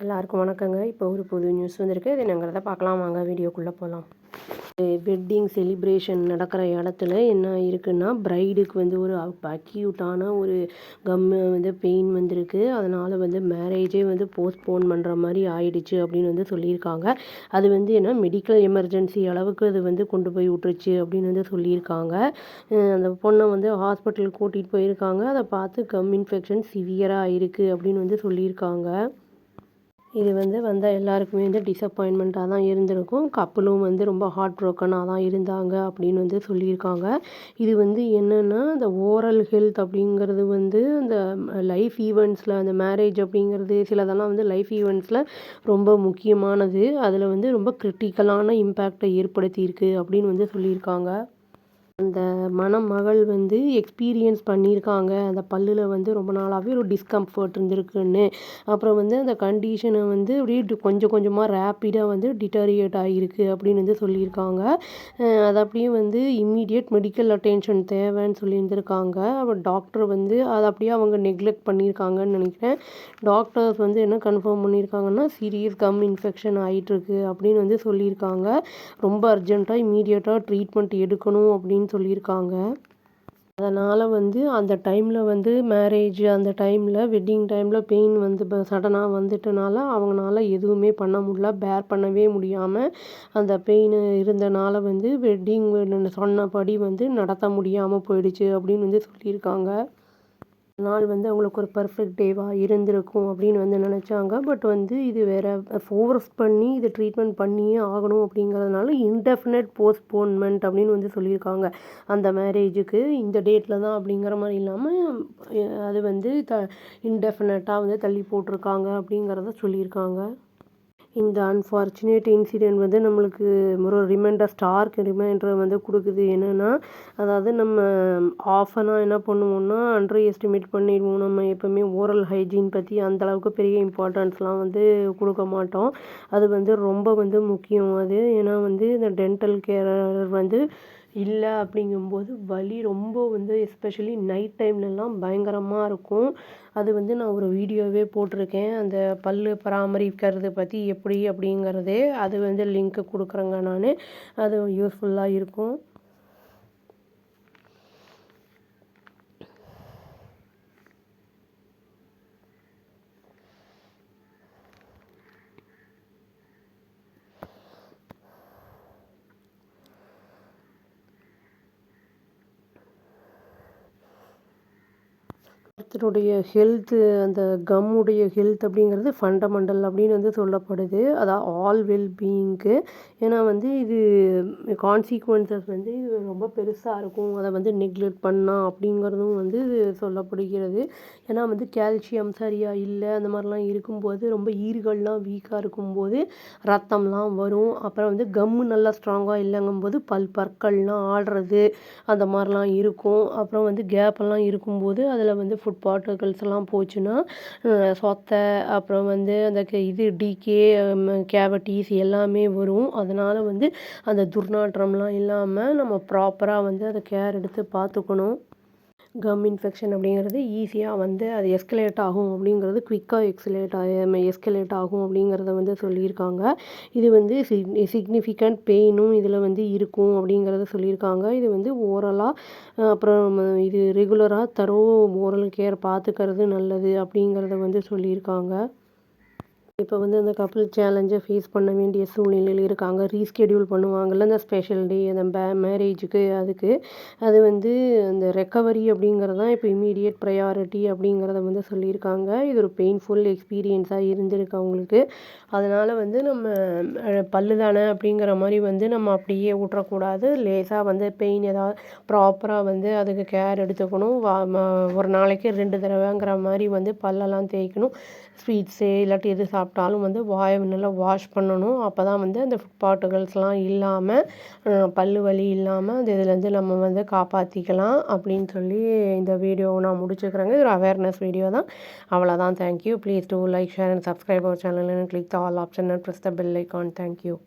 எல்லாருக்கும் வணக்கங்க. இப்போ ஒரு புது நியூஸ் வந்திருக்கு. இது என்னங்கிறத பார்க்கலாம் வாங்க வீடியோக்குள்ளே போகலாம். வெட்டிங் செலிப்ரேஷன் நடக்கிற இடத்துல என்ன இருக்குன்னா, பிரைடுக்கு வந்து ஒரு அக்யூட்டான ஒரு வந்து பெயின் வந்திருக்கு. அதனால் வந்து மேரேஜே வந்து போஸ்ட்போன் பண்ணுற மாதிரி ஆயிடுச்சு அப்படின்னு வந்து சொல்லியிருக்காங்க. அது வந்து என்ன மெடிக்கல் எமர்ஜென்சி அளவுக்கு அது வந்து கொண்டு போய் விட்டுருச்சு அப்படின்னு வந்து சொல்லியிருக்காங்க. அந்த பொண்ணை வந்து ஹாஸ்பிட்டலுக்கு கூட்டிகிட்டு போயிருக்காங்க. அதை பார்த்து கம் இன்ஃபெக்ஷன் சிவியராக இருக்குது அப்படின்னு வந்து சொல்லியிருக்காங்க. இது வந்து வந்தால் எல்லாருக்குமே வந்து டிசப்பாயின்மெண்ட்டாக தான் இருந்திருக்கும். கப்பலும் வந்து ரொம்ப ஹார்ட் ப்ரோக்கனாக தான் இருந்தாங்க அப்படின்னு வந்து சொல்லியிருக்காங்க. இது வந்து என்னென்னா, அந்த ஓரல் ஹெல்த் அப்படிங்கிறது வந்து அந்த லைஃப் ஈவெண்ட்ஸில் அந்த மேரேஜ் அப்படிங்கிறது சிலதெல்லாம் வந்து லைஃப் ஈவெண்ட்ஸில் ரொம்ப முக்கியமானது. அதில் வந்து ரொம்ப கிரிட்டிக்கலான இம்பேக்டை ஏற்படுத்தியிருக்கு அப்படின்னு வந்து சொல்லியிருக்காங்க. அந்த மணமகள் வந்து எக்ஸ்பீரியன்ஸ் பண்ணியிருக்காங்க. அந்த பல்லில் வந்து ரொம்ப நாளாகவே ஒரு டிஸ்கம்ஃபர்ட் இருந்திருக்குன்னு. அப்புறம் வந்து அந்த கண்டிஷனை வந்து அப்படியே கொஞ்சம் கொஞ்சமாக ரேப்பிடாக வந்து டிட்டரியேட் ஆகியிருக்கு அப்படின்னு வந்து சொல்லியிருக்காங்க. அது அப்படியே வந்து இம்மீடியட் மெடிக்கல் அட்டென்ஷன் தேவைன்னு சொல்லியிருந்திருக்காங்க. அப்புறம் டாக்டர் வந்து அதை அப்படியே அவங்க நெக்லெக்ட் பண்ணியிருக்காங்கன்னு நினைக்கிறேன். டாக்டர்ஸ் வந்து என்ன கன்ஃபார்ம் பண்ணியிருக்காங்கன்னா, சீரியஸ் கம் இன்ஃபெக்ஷன் ஆகிட்டுருக்கு அப்படின்னு வந்து சொல்லியிருக்காங்க. ரொம்ப அர்ஜென்ட்டாக இம்மீடியட்டாக ட்ரீட்மெண்ட் எடுக்கணும் அப்படின்னு சொல்லியிருக்காங்க. அதனால் வந்து அந்த டைமில் வந்து மேரேஜ் அந்த டைமில் வெட்டிங் டைமில் பெயின் வந்து இப்போ சடனாக வந்துட்டனால அவங்களால எதுவுமே பண்ண முடியல. பேர் பண்ணவே முடியாமல் அந்த பெயின் இருந்தனால வந்து வெட்டிங் சொன்னபடி வந்து நடத்த முடியாமல் போயிடுச்சு அப்படின்னு வந்து சொல்லியிருக்காங்க. நாள் வந்து அவங்களுக்கு ஒரு பர்ஃபெக்ட் டேவாக இருந்திருக்கும் அப்படின்னு வந்து நினச்சாங்க. பட் வந்து இது வேறு ஃபோர்ஸ் பண்ணி இது ட்ரீட்மெண்ட் பண்ணியே ஆகணும் அப்படிங்கிறதுனால இன்டெஃபினட் போஸ்ட்போன்மெண்ட் அப்படின்னு வந்து சொல்லியிருக்காங்க. அந்த மேரேஜுக்கு இந்த டேட்டில் தான் அப்படிங்கிற மாதிரி இல்லாமல் அது வந்து இன்டெஃபினட்டாக வந்து தள்ளி போட்டிருக்காங்க அப்படிங்கிறத சொல்லியிருக்காங்க. இந்த அன்ஃபார்ச்சுனேட் இன்சிடெண்ட் வந்து நம்மளுக்கு ஒரு ஸ்டார்க் ரிமைண்டரை வந்து கொடுக்குது. என்னென்னா, அதாவது நம்ம ஆஃபனாக என்ன பண்ணுவோம்னா அண்டர் எஸ்டிமேட் பண்ணிடுவோம். நம்ம எப்போவுமே ஓரல் ஹைஜீன் பற்றி அந்தளவுக்கு பெரிய இம்பார்ட்டன்ஸ்லாம் வந்து கொடுக்க மாட்டோம். அது வந்து ரொம்ப வந்து முக்கியம் அது. ஏன்னா வந்து இந்த டென்டல் கேர் வந்து இல்லை அப்படிங்கும்போது வலி ரொம்ப வந்து எஸ்பெஷலி நைட் டைம்லலாம் பயங்கரமாக இருக்கும். அது வந்து நான் ஒரு வீடியோவே போட்டிருக்கேன். அந்த பல்லு பராமரிக்கிறது பற்றி எப்படி அப்படிங்கிறதே அது வந்து லிங்க்கு கொடுக்குறேங்க நான். அது யூஸ்ஃபுல்லாக இருக்கும். ஒருத்தருடைய ஹெல்த்து அந்த கம்முடைய ஹெல்த் அப்படிங்கிறது ஃபண்டமெண்டல் அப்படின்னு வந்து சொல்லப்படுது. அதான் ஆல் வெல் பீயிங்க்கு. ஏன்னா வந்து இது கான்சிக்வன்சஸ் வந்து இது ரொம்ப பெருசாக இருக்கும். அதை வந்து நெக்லெக்ட் பண்ணால் அப்படிங்கிறதும் வந்து சொல்லப்படுகிறது. ஏன்னா வந்து கால்சியம் சரியாக இல்லை அந்த மாதிரிலாம் இருக்கும்போது ரொம்ப ஈறுகள்லாம் வீக்காக இருக்கும்போது ரத்தம்லாம் வரும். அப்புறம் வந்து கம்மு நல்லா ஸ்ட்ராங்காக இல்லைங்கும்போது பற்கள்லாம் ஆடுறது அந்த மாதிரிலாம் இருக்கும். அப்புறம் வந்து கேப்பெல்லாம் இருக்கும்போது அதில் வந்து ஃபுட் பார்ட்டிகல்ஸ் எல்லாம் போச்சுன்னா சொத்தை அப்புறம் வந்து அந்த இது டிகே கேவிட்டிஸ் எல்லாமே வரும். அதனால் வந்து அந்த துர்நாற்றம்லாம் இல்லாமல் நம்ம ப்ராப்பராக வந்து அதை கேர் எடுத்து பார்த்துக்கணும். கம் இன்ஃபெக்ஷன் அப்படிங்கிறது ஈஸியாக வந்து அது எஸ்கலேட் ஆகும் அப்படிங்கிறது குயிக்காக எஸ்கலேட் ஆகும் அப்படிங்கிறத வந்து சொல்லியிருக்காங்க. இது வந்து சிக்னிஃபிகண்ட் பெயினும் இதில் வந்து இருக்கும் அப்படிங்கிறத சொல்லியிருக்காங்க. இது வந்து ஓரலாக அப்புறம் இது ரெகுலராக ஓரல் கேர் பார்த்துக்கிறது நல்லது அப்படிங்கிறத வந்து சொல்லியிருக்காங்க. இப்போ வந்து அந்த கப்புள் சேலஞ்சை ஃபேஸ் பண்ண வேண்டிய சூழ்நிலையில் இருக்காங்க. ரீஸ்கெடியூல் பண்ணுவாங்கள்ல அந்த ஸ்பெஷல் டே அந்த மேரேஜுக்கு அதுக்கு. அது வந்து அந்த ரெக்கவரி அப்படிங்கிறது தான் இப்போ இம்மீடியட் ப்ரையாரிட்டி அப்படிங்கிறத வந்து சொல்லியிருக்காங்க. இது ஒரு பெயின்ஃபுல் எக்ஸ்பீரியன்ஸாக இருந்திருக்கு அவங்களுக்கு. அதனால் வந்து நம்ம பல்லு தானே அப்படிங்கிற மாதிரி வந்து நம்ம அப்படியே விட்றக்கூடாது. லேசாக வந்து பெயின் ஏதாவது ப்ராப்பராக வந்து அதுக்கு கேர் எடுத்துக்கணும். ஒரு நாளைக்கு 2 தடவைங்கிற மாதிரி வந்து பல்லெல்லாம் தேய்க்கணும். ஸ்வீட்ஸு இல்லாட்டி எது சாப்பிட்டாலும் வந்து வாயை நல்லா வாஷ் பண்ணணும். அப்போ தான் வந்து அந்த ஃபுட் பார்ட்டிகல்ஸ்லாம் இல்லாமல் பல்லு வலி இல்லாமல் அந்த இதுலேருந்து நம்ம வந்து காப்பாற்றிக்கலாம் அப்படின்னு சொல்லி இந்த வீடியோவை நான் முடிச்சுக்கிறேங்க. இது ஒரு அவேர்னஸ் வீடியோ தான். அவ்வளோதான். Thank you. Please do like, share and subscribe our channel and click the all option and press the bell icon. Thank you.